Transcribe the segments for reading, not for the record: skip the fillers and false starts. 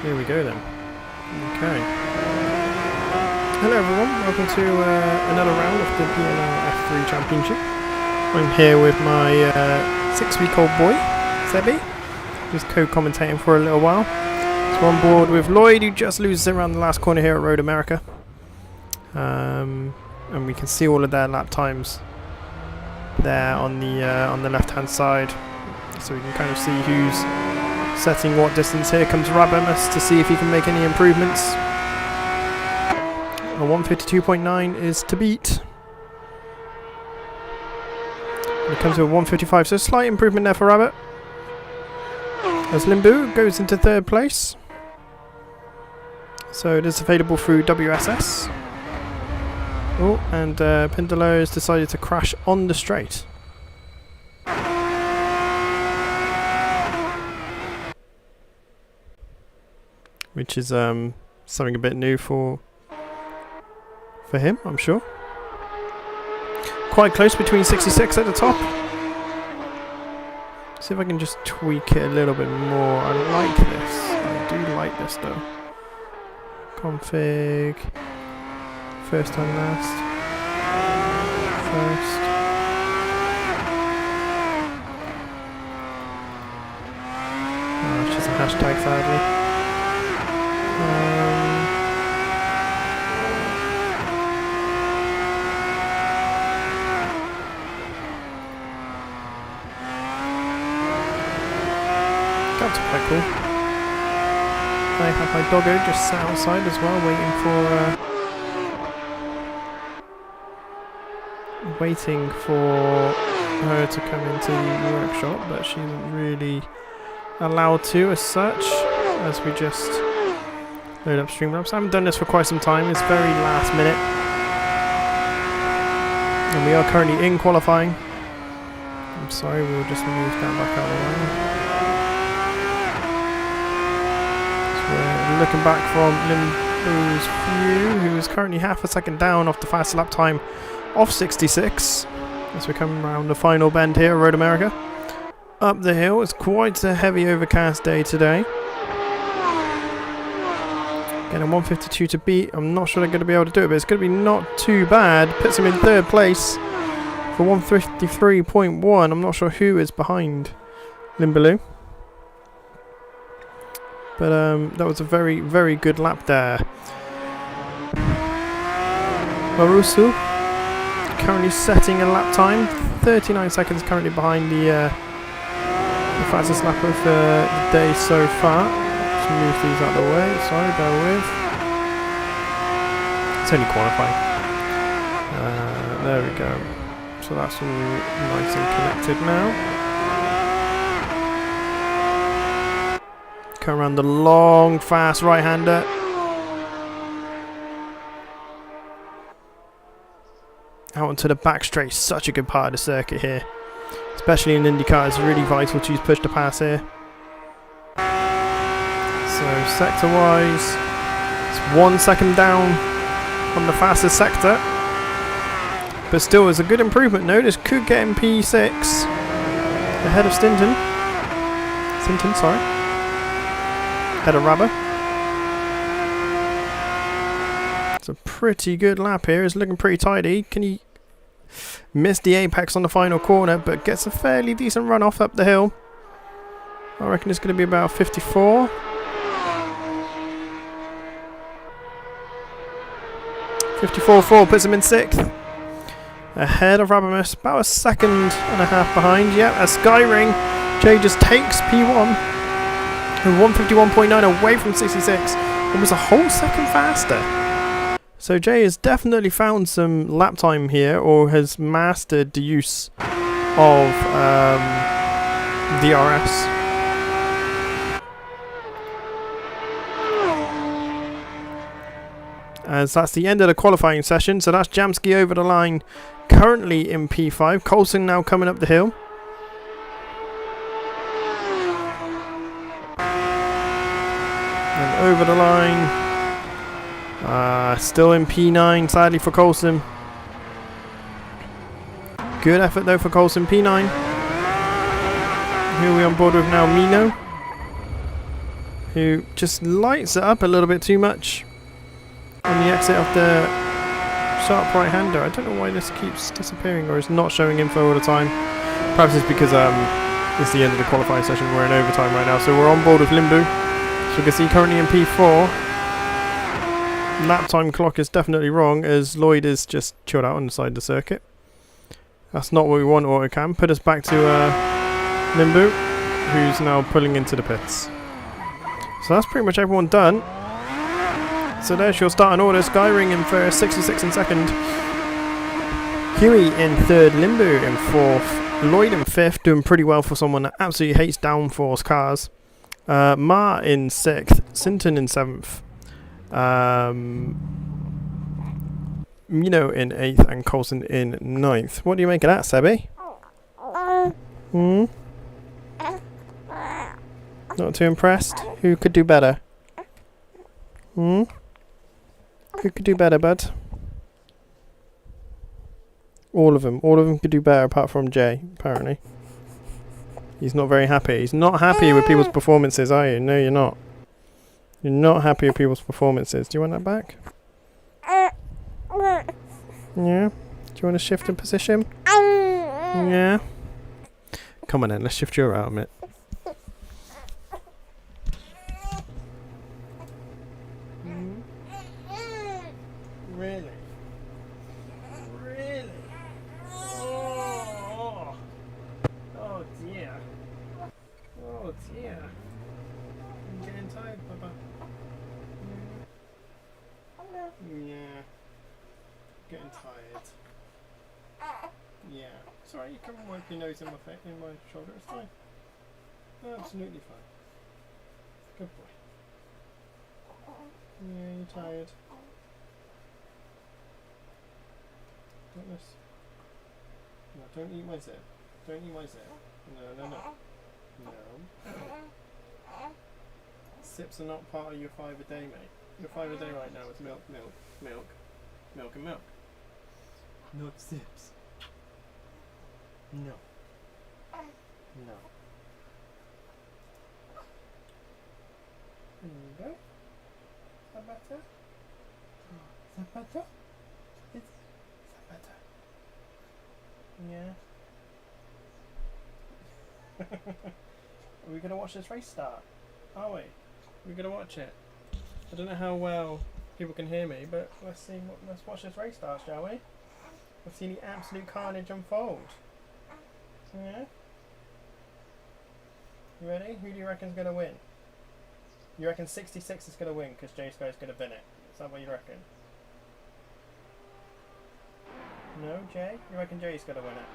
Here we go then. Okay. Hello everyone, welcome to another round of the PNL F3 Championship. I'm here with my 6-week-old boy, Sebi, just co-commentating for a little while. So on board with Lloyd, who just loses it around the last corner here at Road America. And we can see all of their lap times there on the left-hand side. So we can kind of see who's setting what distance. Here comes Rabamus to see if he can make any improvements. A 152.9 is to beat. And it comes to a 155, so a slight improvement there for Rabbit. As Limbu goes into third place. So it is available through WSS. Oh, and Pindalo has decided to crash on the straight. Which is something a bit new for him, I'm sure. Quite close between 66 at the top. See if I can just tweak it a little bit more. I like this. I do like this though. Config. First and last. First. Oh, it's just a hashtag sadly. That's quite cool. I have my doggo just sat outside as well, waiting for her to come into the workshop, but she isn't really allowed to as such, as we just load up Streamlabs. I haven't done this for quite some time, it's very last minute. And we are currently in qualifying. I'm sorry, we'll just move that back out of the way. We're looking back from Limbo's view, who is currently half a second down off the fast lap time of 66. As we come around the final bend here at Road America. Up the hill, it's quite a heavy overcast day today. Getting a 152 to beat. I'm not sure they're going to be able to do it, but it's going to be not too bad. Puts him in third place for 153.1. I'm not sure who is behind Limbaloo. But that was a very, very good lap there. Marusu currently setting a lap time. 39 seconds currently behind the fastest lap of the day so far. Let's move these out of the way. Sorry, bear with. It's only qualifying. There we go. So that's all nice and connected now. Come around the long, fast right-hander. Out onto the back straight. Such a good part of the circuit here. Especially in IndyCar, it's really vital to use push to pass here. So sector-wise, it's 1 second down on the fastest sector. But still, it's a good improvement. Notice could get him P6 ahead of Stinton, sorry. Head of Rubber. It's a pretty good lap here. It's looking pretty tidy. Can he miss the apex on the final corner, but gets a fairly decent run off up the hill. I reckon it's going to be about 54. 54.4 puts him in 6th. Ahead of Rabamus, about a second and a half behind. Yep, a Skyring. Jay just takes P1. 151.9 away from 66, almost a whole second faster. So Jay has definitely found some lap time here, or has mastered the use of DRS. As that's the end of the qualifying session, so that's Jamsky over the line, currently in P5. Coulson now coming up the hill. And over the line, still in P9, sadly for Coulson. Good effort though for Coulson, P9. Who are we on board with now? Mino, who just lights it up a little bit too much on the exit of the sharp right-hander. I don't know why this keeps disappearing or is not showing info all the time. Perhaps it's because it's the end of the qualifying session. We're in overtime right now, so we're on board with Limbu. So you can see currently in P4. Lap time clock is definitely wrong as Lloyd is just chilled out on the side of the circuit. That's not what we want autocam. Put us back to Limbu, who's now pulling into the pits. So that's pretty much everyone done. So there's your starting order. Skyring in first, 66 in second. Huey in third, Limbu in fourth, Lloyd in fifth, doing pretty well for someone that absolutely hates downforce cars. Ma in sixth, Sinton in seventh, Mino in eighth, and Coulson in ninth. What do you make of that, Sebby? Not too impressed? Who could do better? Who could do better, bud? All of them could do better apart from Jay, apparently. He's not very happy. He's not happy with people's performances, are you? No, you're not. You're not happy with people's performances. Do you want that back? Yeah? Do you want to shift in position? Yeah? Come on then, let's shift you around a bit. Really? Really? Oh. Oh dear. Oh dear. I'm getting tired, Papa. Yeah. Getting tired. Yeah. It's alright, you can wipe your nose in my face, in my shoulder, it's fine. Absolutely fine. Good boy. Yeah, you're tired. No, don't eat my zip. Don't eat my zip. No. No. Sips are not part of your 5 a day, mate. Your 5 a day right now is milk, and milk. Not sips. No. No. There you go. Is that better? Is that better? Is that better? Yeah. Are we going to watch this race start? Are we? We're going to watch it. I don't know how well people can hear me, but let's see. Let's watch this race start, shall we? Let's see the absolute carnage unfold. Yeah. You ready? Who do you reckon is going to win? You reckon 66 is going to win because J Sky's going to win it? Is that what you reckon? No, Jay? You reckon Jay's going to win it?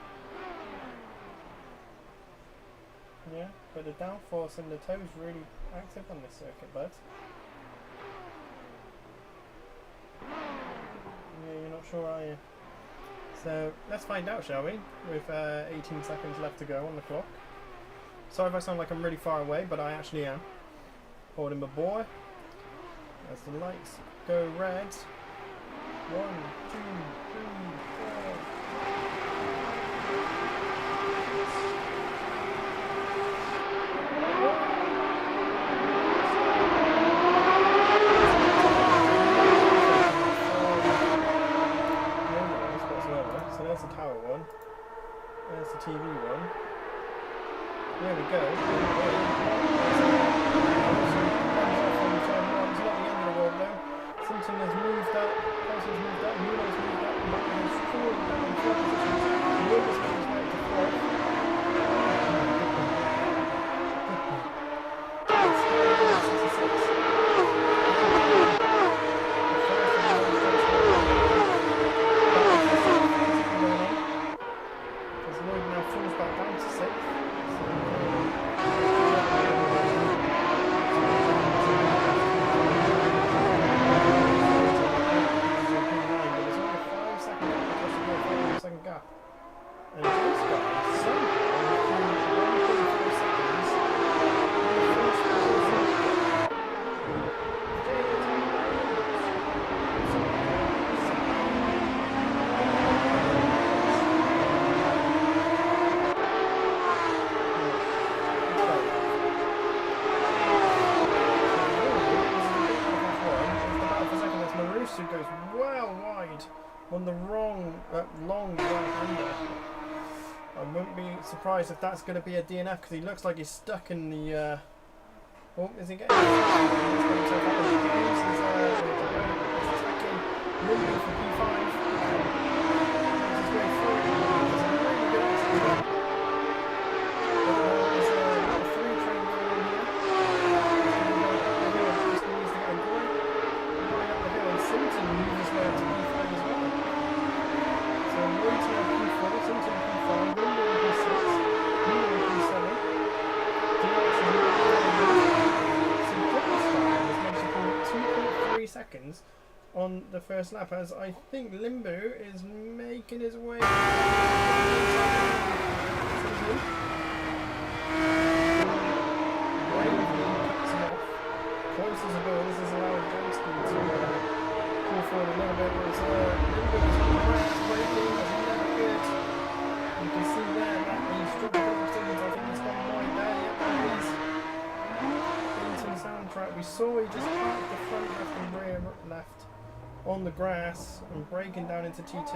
Yeah, but the downforce and the toe's really active on this circuit, bud. Yeah, you're not sure, are you? So, let's find out, shall we? With 18 seconds left to go on the clock. Sorry if I sound like I'm really far away, but I actually am. Holding my boy. As the lights go red. 1, 2, 3, 4. So there's the tower one. There's the TV one. There we go. It's not the end of the world though. Simpson has moved up, Parsons moved up, Muno's moved up, Martin has fallen down in 4 positions, Willis moves back to 4th. goes well wide on the wrong, long right-hander. I wouldn't be surprised if that's going to be a DNF because he looks like he's stuck in the. Oh, is he getting? He's attacking Limbo for P5. His way through. There's a really good exit. There's a three train going on here. Just needs to get a great line up the hill, and Simpson moves his way up to P5 as well. So Lloyd's now P4, Simpson P5, Limbo in P6, Limbo in P7. So 2.3 seconds on the first lap, as I think Limbo is making his way. Close as a goal. This is allowing Johnston to pull forward a little bit. Limbo is on the grass, braking, that's never good. You can see there that he's struck a couple of seconds. I think he's gone wide there. Yep, there he is. Into the soundtrack. We saw he just parked the front left and rear left on the grass and braking down into T2. It's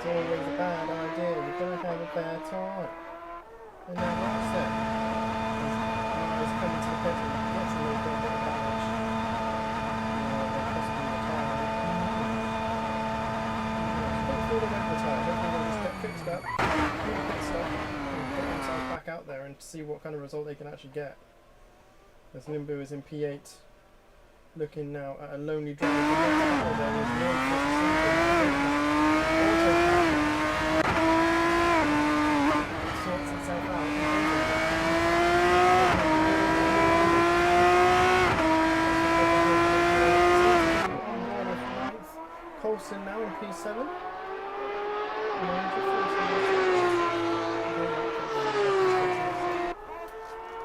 always a bad idea. You're going to have a bad time. And then that's it. He's coming to the pit and gets a little bit of damage. Possibly the tyre. Don't feel the way the tyre. Hopefully they'll just get fixed up, do the pit stop, and put themselves back out there and see what kind of result they can actually get. As Limbo is in P8, looking now at a lonely drive. There is no sorts itself out. Colson now in P7.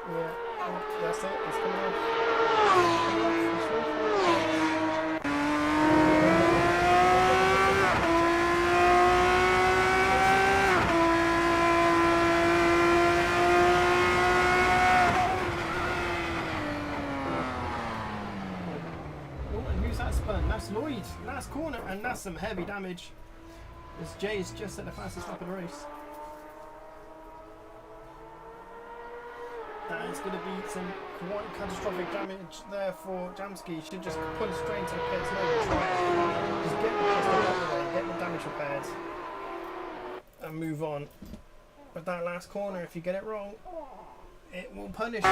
Yeah, that's it. It's coming off. That's Lloyd, last corner, and that's some heavy damage as Jay's just at the fastest lap of the race. That is going to be some quite catastrophic damage there for Jamski. Should just pull straight into the pits, no try. Just get the pits out of the way, get the damage repaired, and move on. But that last corner, if you get it wrong, it will punish you.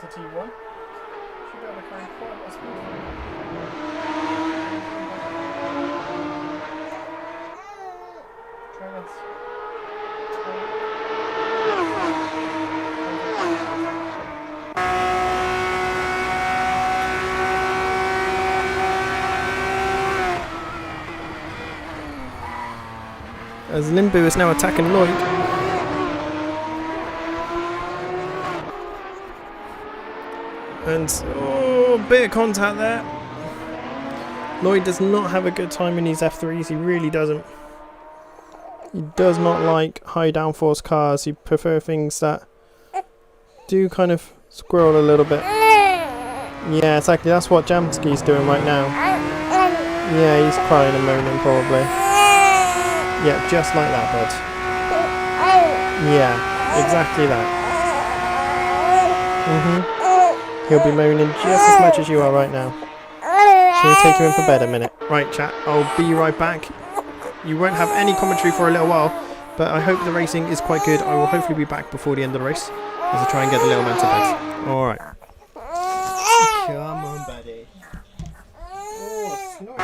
T1. Should be able to carry quite a lot of speed. Try this. As Limbo is now attacking Lloyd. And, oh, bit of contact there. Lloyd does not have a good time in these F3s, he really doesn't. He does not like high downforce cars, he prefers things that do kind of squirrel a little bit. Yeah, exactly, that's what Jamski's doing right now. Yeah, he's crying and moaning probably. Yeah, just like that, bud. Yeah, exactly that. He'll be moaning just as much as you are right now. Shall we take him in for bed a minute? Right, chat, I'll be right back. You won't have any commentary for a little while, but I hope the racing is quite good. I will hopefully be back before the end of the race as I try and get the little man to bed. Alright. Come on, buddy. Oh, snort.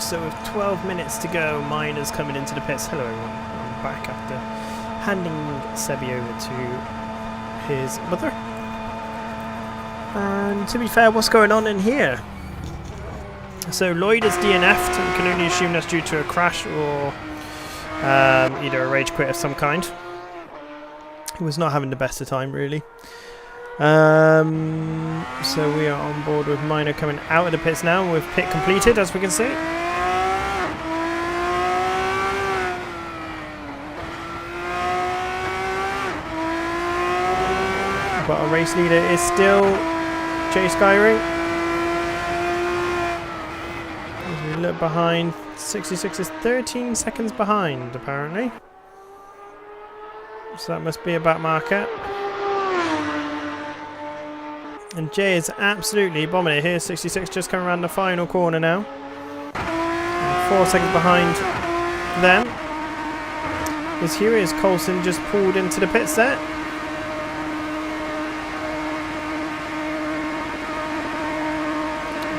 So with 12 minutes to go, Miner's coming into the pits. Hello everyone, I'm back after handing Sebi over to his mother. And to be fair, what's going on in here? So Lloyd is DNF'd, and we can only assume that's due to a crash or either a rage quit of some kind. He was not having the best of time really. So we are on board with Miner coming out of the pits now with pit completed, as we can see. But our race leader is still Jay Skyring. As we look behind, 66 is 13 seconds behind apparently. So that must be a back marker. And Jay is absolutely bombing it here. 66 just coming around the final corner now. And 4 seconds behind them. As here is Coulson just pulled into the pits there.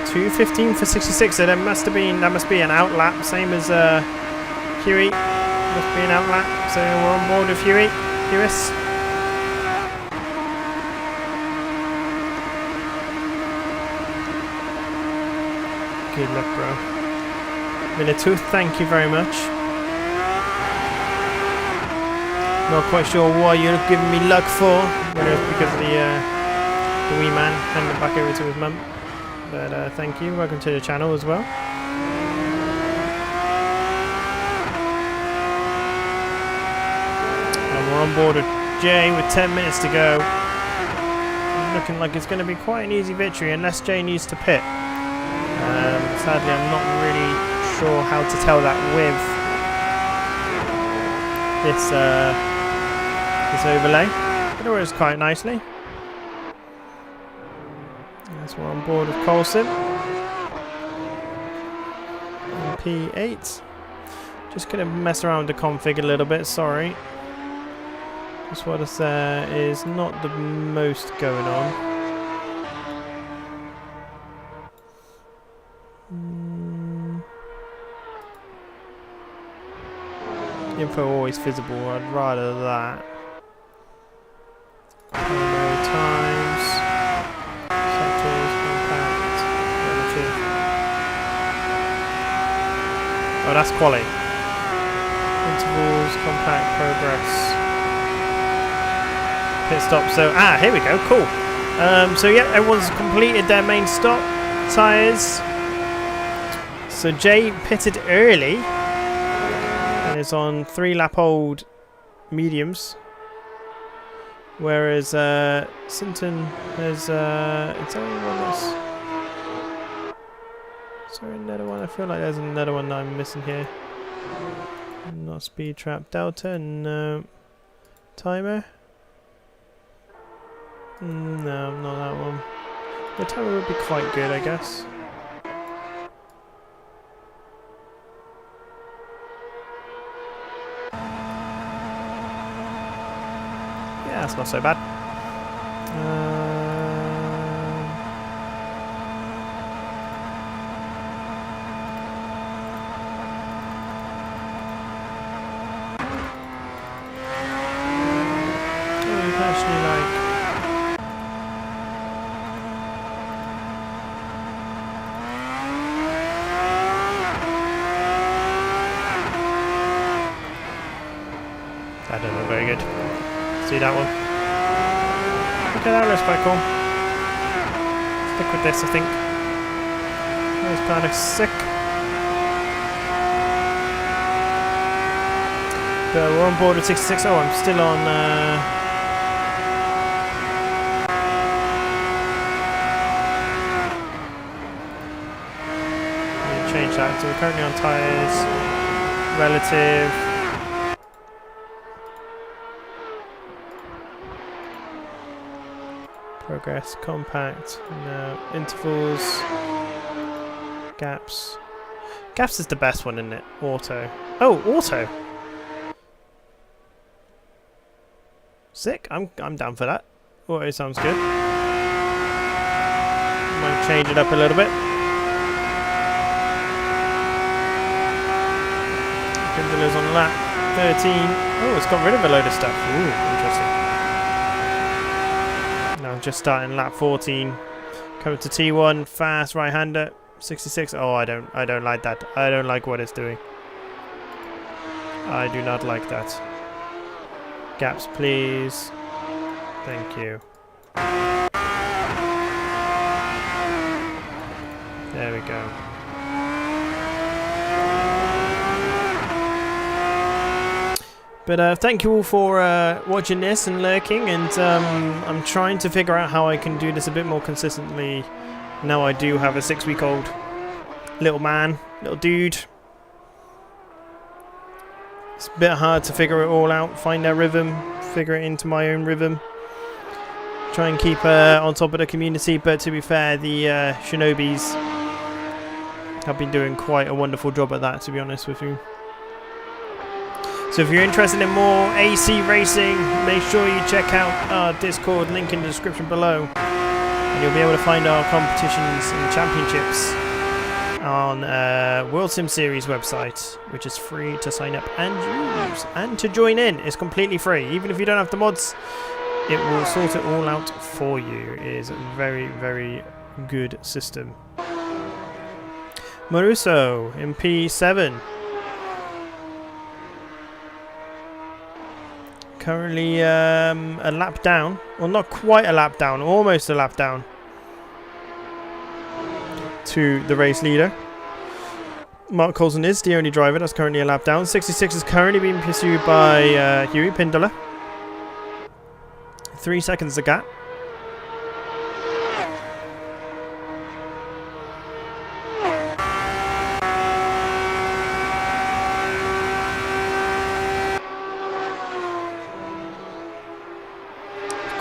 2:15 for 66, so that must be an outlap, same as Huey. Must be an outlap, so we're on board with Hewis. Good luck, bro. Minitooth, thank you very much. Not quite sure what you're giving me luck for, whether it's because of the wee man handing it back over to his mum. But thank you, welcome to the channel as well. And we're on board with Jay with 10 minutes to go. Looking like it's going to be quite an easy victory unless Jay needs to pit. Sadly, I'm not really sure how to tell that with this overlay. But it works quite nicely. As we're on board with Coulson. And P8. Just going to mess around with the config a little bit, sorry. Just what is not the most going on. Info always visible, I'd rather that. Times, sectors, compact, relative. Oh, that's quality. Intervals, compact, progress. Pit stop, so, here we go, cool. So yeah, everyone's completed their main stop. Tyres. So Jay pitted early. And is on 3-lap-old mediums. Whereas Sinton has it's only one that's... Is there another one? I feel like there's another one that I'm missing here. Not speed trap delta, no. Timer? No, not that one. The timer would be quite good, I guess. Yeah, that's not so bad. We've actually like That doesn't look very good. See that one? Okay, that looks quite cool. Stick with this, I think. That's kind of sick. But we're on board with 66. Oh, I'm still on... change that. So we're currently on tyres. Relative. Progress, compact, no, intervals, gaps. Gaps is the best one, isn't it? Auto. Oh, auto. Sick. I'm down for that. Auto sounds good. Might change it up a little bit. Pendulum's on lap 13. Oh, it's got rid of a load of stuff. Ooh, interesting. Just starting lap 14. Coming to T1, fast right-hander, 66. Oh, I don't like that. I don't like what it's doing. I do not like that. Gaps, please. Thank you. There we go. But thank you all for watching this and lurking, and I'm trying to figure out how I can do this a bit more consistently. Now I do have a 6-week-old little man, little dude. It's a bit hard to figure it all out, find their rhythm, figure it into my own rhythm. Try and keep on top of the community, but to be fair, the Shinobis have been doing quite a wonderful job at that, to be honest with you. So if you're interested in more AC racing, make sure you check out our Discord, link in the description below. And you'll be able to find our competitions and championships on World Sim Series website, which is free to sign up and use. And to join in, it's completely free. Even if you don't have the mods, it will sort it all out for you. It is a very, very good system. Maruso in P7. Currently a lap down. Well, not quite a lap down, almost a lap down to the race leader. Mark Coulson is the only driver that's currently a lap down. 66 is currently being pursued by Huey Pindola. 3 seconds the gap.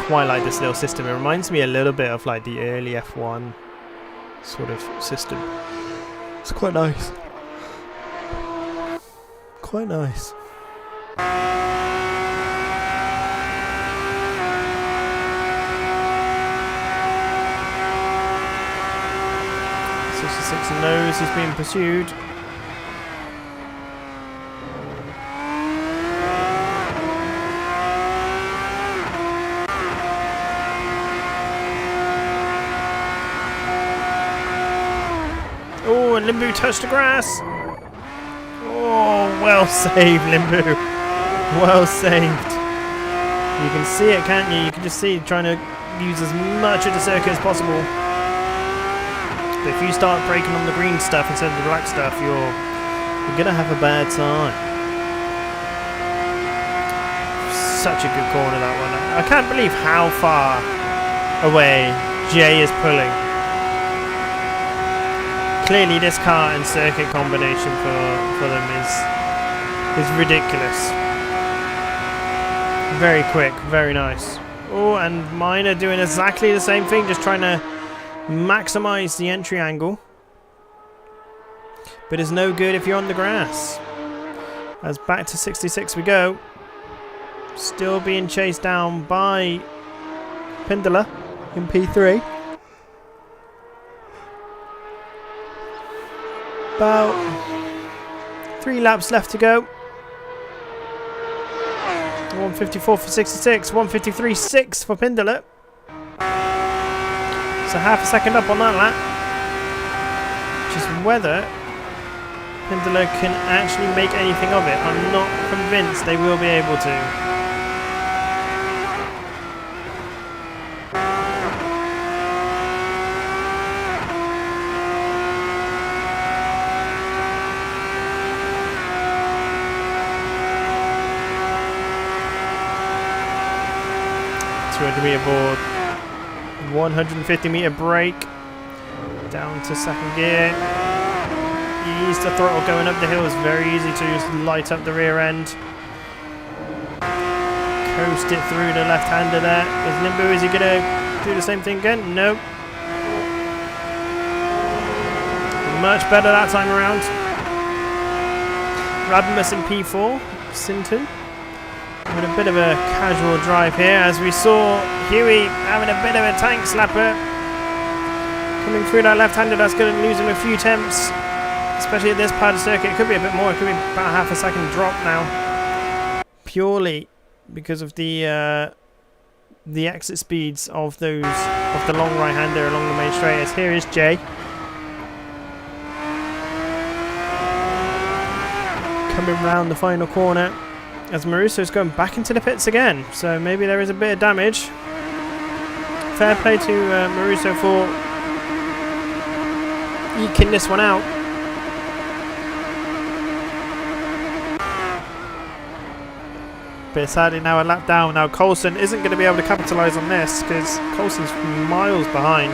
Quite like this little system. It reminds me a little bit of like the early F1 sort of system. It's quite nice. Quite nice. Six knows he's being pursued. Oh, and Limbu touched the grass. Oh, well saved, Limbu. Well saved. You can see it, can't you? You can just see it trying to use as much of the circuit as possible. But if you start braking on the green stuff instead of the black stuff, you're gonna have a bad time. Such a good corner, that one. I can't believe how far away Jay is pulling. Clearly this car and circuit combination for them is ridiculous. Very quick, very nice. Oh, and mine are doing exactly the same thing, just trying to maximize the entry angle. But it's no good if you're on the grass. As back to 66 we go. Still being chased down by Pindola in P3. About 3 laps left to go. 154 for 66, 153.6 for Pindola. So half a second up on that lap. Which is whether Pindler can actually make anything of it. I'm not convinced they will be able to. Meter board, 150 meter brake, down to second gear. Ease the throttle going up the hill is very easy to just light up the rear end. Coast it through the left-hander there. Is Limbu, is he going to do the same thing again? Nope. Much better that time around. Radmus in P4, Sinton. With a bit of a casual drive here, as we saw Huey having a bit of a tank slapper coming through that left-hander. That's going to lose him a few temps, especially at this part of the circuit. It could be a bit more. It could be about half a second drop now, purely because of the exit speeds of the long right-hander along the main straight. As here is Jay coming round the final corner, as Maruso's going back into the pits again, so maybe there is a bit of damage. Fair play to Maruso for eking this one out. But sadly now a lap down. Now Coulson isn't going to be able to capitalise on this because Coulson's miles behind.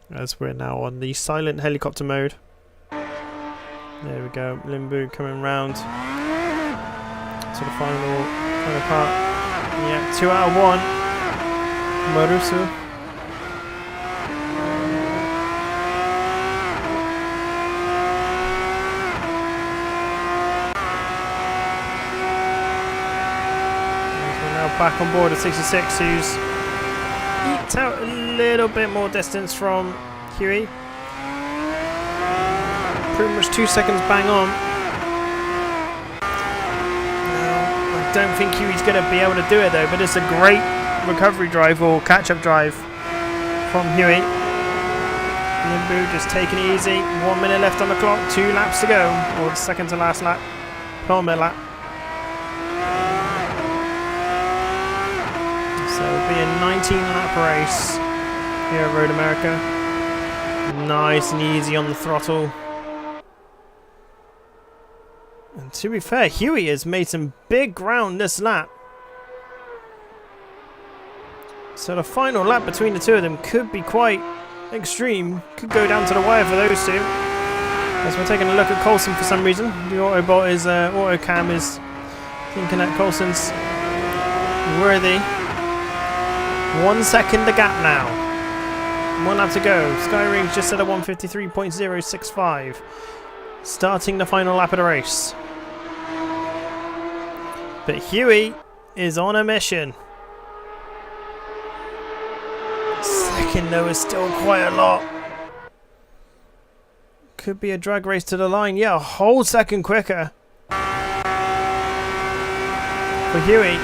As we're now on the silent helicopter mode. There we go, Limbu coming round to the final part. Yeah, 2 out of 1. Maruso. And we're now back on board at 66, who's eked out a little bit more distance from Huey. Pretty much 2 seconds bang on. Now, I don't think Huey's going to be able to do it though, but it's a great recovery drive or catch-up drive from Huey. Limbu just taking it easy. 1 minute left on the clock, 2 laps to go, or the second to last lap, penultimate lap. So it'll be a 19-lap race here at Road America. Nice and easy on the throttle. And to be fair, Huey has made some big ground this lap. So the final lap between the two of them could be quite extreme. Could go down to the wire for those two. As we're taking a look at Coulson for some reason. The Autobot is, Autocam is thinking that Coulson's worthy. 1 second the gap now. 1 lap to go. Skyring's just at a 153.065. Starting the final lap of the race. But Huey is on a mission. Second though is still quite a lot. Could be a drag race to the line. Yeah, a whole second quicker. For Huey.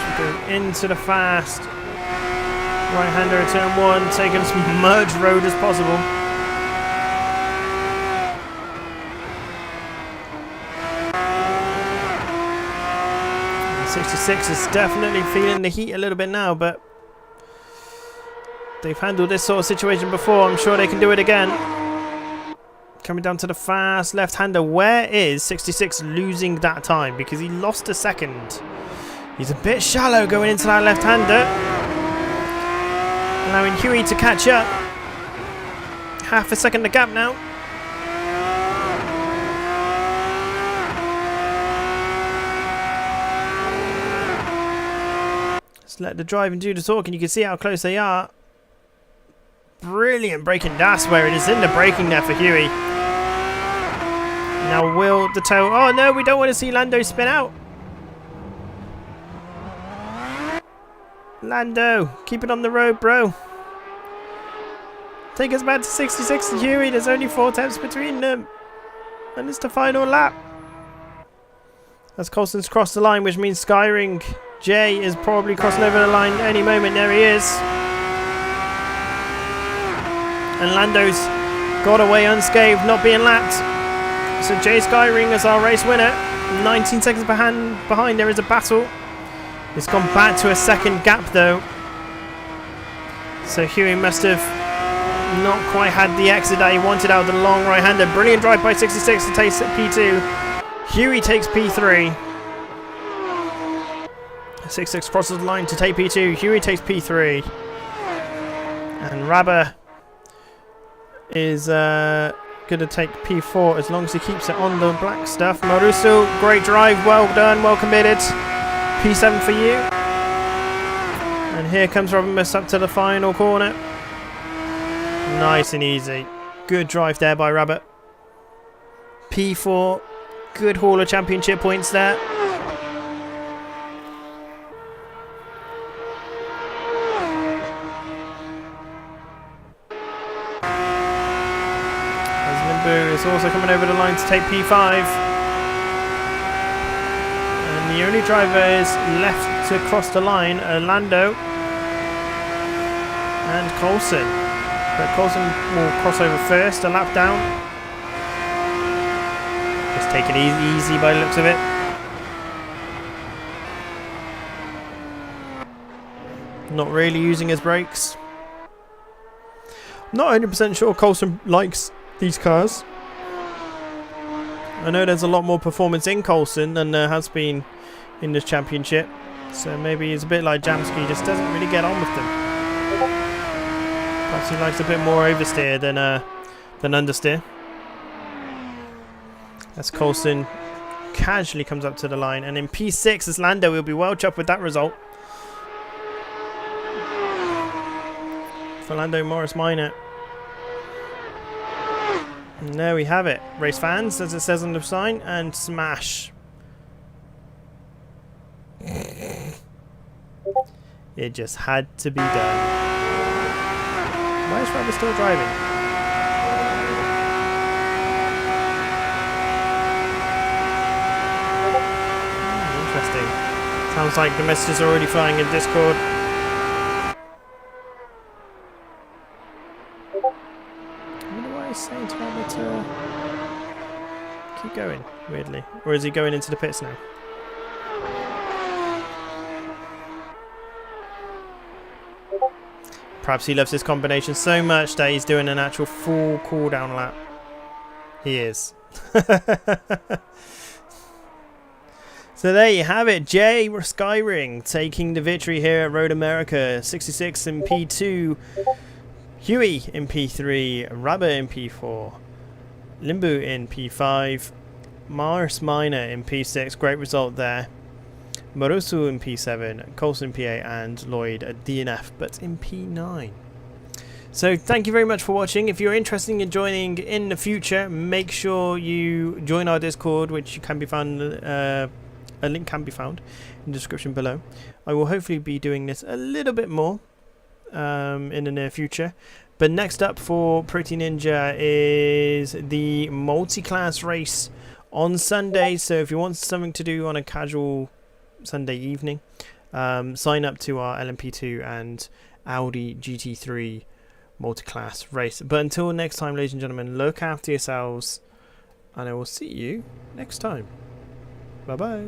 Should go into the fast. Right-hander at turn 1, taking as much road as possible. 66 is definitely feeling the heat a little bit now, but they've handled this sort of situation before. I'm sure they can do it again. Coming down to the fast left-hander. Where is 66 losing that time? Because he lost a second. He's a bit shallow going into that left-hander. Allowing Huey to catch up. Half a second the gap now. Just let the driving do the talking. You can see how close they are. Brilliant braking. That's where it is, in the braking there for Huey. Now will the toe... Oh no, we don't want to see Lando spin out. Lando, keep it on the road, bro. Take us back to 66 and Huey. There's only 4 attempts between them. And it's the final lap. As Coulson's crossed the line, which means Skyring J is probably crossing over the line any moment. There he is. And Lando's got away unscathed, not being lapped. So Jay Skyring is our race winner. 19 seconds behind. There is a battle. It's gone back to a second gap though. So Huey must have not quite had the exit that he wanted out of the long right-hander. Brilliant drive by 66 to take P2. Huey takes P3. 66 crosses the line to take P2. Huey takes P3. And Rabba is going to take P4 as long as he keeps it on the black stuff. Maruso, great drive. Well done. Well committed. P7 for you. And here comes Robinmus up to the final corner. Nice and easy. Good drive there by Rabbit. P4. Good haul of championship points there. As Limbu is also coming over the line to take P5. And the only driver is left to cross the line, Orlando and Coulson. But Coulson will cross over first, a lap down. Just take it easy by the looks of it. Not really using his brakes. Not 100% sure Coulson likes these cars. I know there's a lot more performance in Coulson than there has been in this championship. So maybe he's a bit like Jamsky, just doesn't really get on with them. Perhaps he likes a bit more oversteer than understeer. As Coulson casually comes up to the line, and in P6 as Lando will be well chuffed with that result. For Lando Morris Minor. And there we have it. Race fans, as it says on the sign, and smash. It just had to be done. Why is Rabbit still driving? Interesting. Sounds like the messages are already flying in Discord. I wonder why he's saying to Rabbit to keep going, weirdly. Or is he going into the pits now? Perhaps he loves this combination so much that he's doing an actual full cooldown lap. He is. So there you have it. Jay Skyring taking the victory here at Road America. 66 in P2. Huey in P3. Rabba in P4. Limbu in P5. Mars Minor in P6. Great result there. Marusu in P7, Coulson P8 and Lloyd at DNF, but in P9. So thank you very much for watching. If you're interested in joining in the future, make sure you join our Discord, which can be found, a link can be found in the description below. I will hopefully be doing this a little bit more in the near future. But next up for Pretty Ninja is the multi-class race on Sunday. So if you want something to do on a casual Sunday evening, sign up to our LMP2 and Audi GT3 multi-class race. But until next time, ladies and gentlemen, look after yourselves, and I will see you next time. Bye bye.